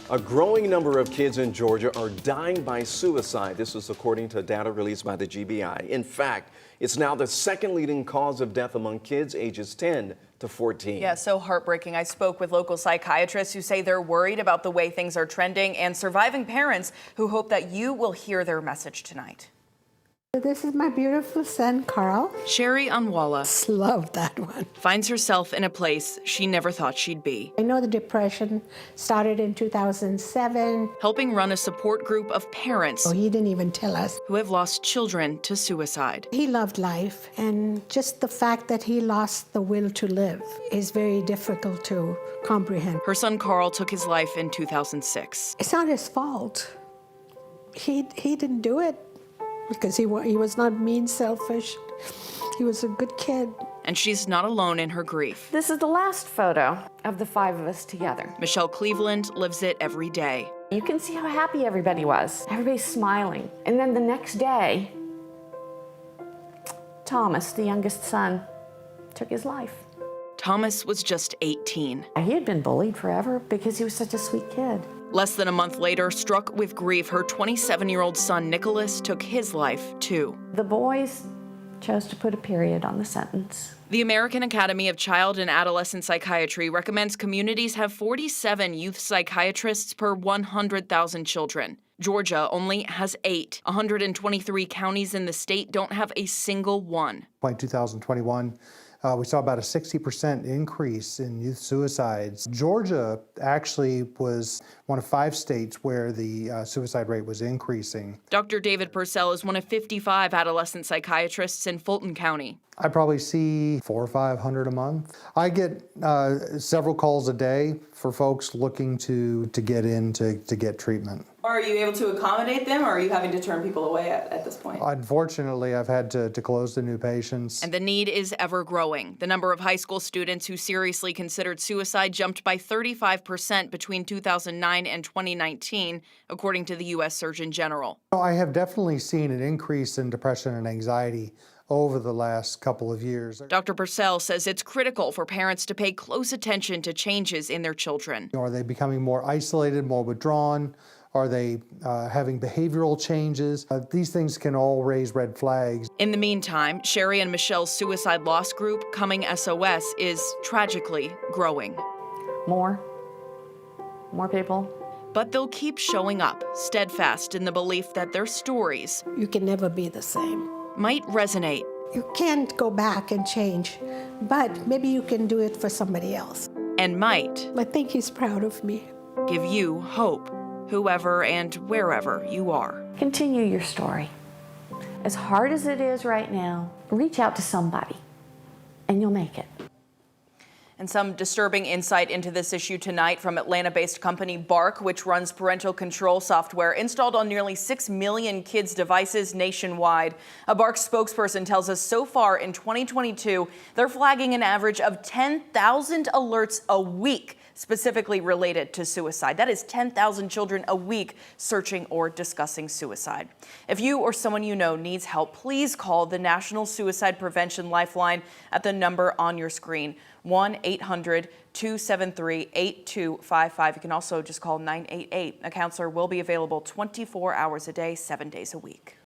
A growing number of kids in Georgia are dying by suicide. This is according to data released by the GBI. In fact, it's now the second leading cause of death among kids ages 10 to 14. Yeah, so heartbreaking. I spoke with local psychiatrists who say they're worried about the way things are trending and surviving parents who hope that you will hear their message tonight. This is my beautiful son, Carl. Sherry Anwala Love that one. finds herself in a place she never thought she'd be. I know the depression started in 2007. Helping run a support group of parents He didn't even tell us. who have lost children to suicide. He loved life, and just the fact that he lost the will to live is very difficult to comprehend. Her son Carl took his life in 2006. It's not his fault. He didn't do it because he was not mean, selfish. He was a good kid. And she's not alone in her grief. This is the last photo of the five of us together. Michelle Cleveland lives it every day. You can see how happy everybody was. Everybody's smiling. And then the next day, Thomas, the youngest son, took his life. Thomas was just 18. He had been bullied forever because he was such a sweet kid. Less than a month later, struck with grief, her 27-year-old son Nicholas took his life too. The boys chose to put a period on the sentence. The American Academy of Child and Adolescent Psychiatry recommends communities have 47 youth psychiatrists per 100,000 children. Georgia only has 8. 123 counties in the state don't have a single one. By 2021, we saw about a 60% increase in youth suicides. Georgia actually was one of 5 states where the suicide rate was increasing. Dr. David Purcell is one of 55 adolescent psychiatrists in Fulton County. I probably see 400 or 500 a month. I get several calls a day for folks looking to get in to get treatment. Are you able to accommodate them, or are you having to turn people away at this point? Unfortunately, I've had to close the new patients. And the need is ever growing. The number of high school students who seriously considered suicide jumped by 35% between 2009 and 2019, according to the U.S. Surgeon General. I have definitely seen an increase in depression and anxiety over the last couple of years. Dr. Purcell says it's critical for parents to pay close attention to changes in their children. Are they becoming more isolated, more withdrawn? Are they having behavioral changes? These things can all raise red flags. In the meantime, Sherry and Michelle's suicide loss group, Coming SOS, is tragically growing. More people. But they'll keep showing up, steadfast in the belief that their stories You can never be the same. might resonate. You can't go back and change, but maybe you can do it for somebody else. And might I think he's proud of me. give you hope, whoever and wherever you are. Continue your story. As hard as it is right now, reach out to somebody and you'll make it. And some disturbing insight into this issue tonight from Atlanta-based company Bark, which runs parental control software installed on nearly 6 million kids' devices nationwide. A Bark spokesperson tells us so far in 2022, they're flagging an average of 10,000 alerts a week specifically related to suicide. That is 10,000 children a week searching or discussing suicide. If you or someone you know needs help, please call the National Suicide Prevention Lifeline at the number on your screen, 1-800-273-8255. You can also just call 988. A counselor will be available 24 hours a day, 7 days a week.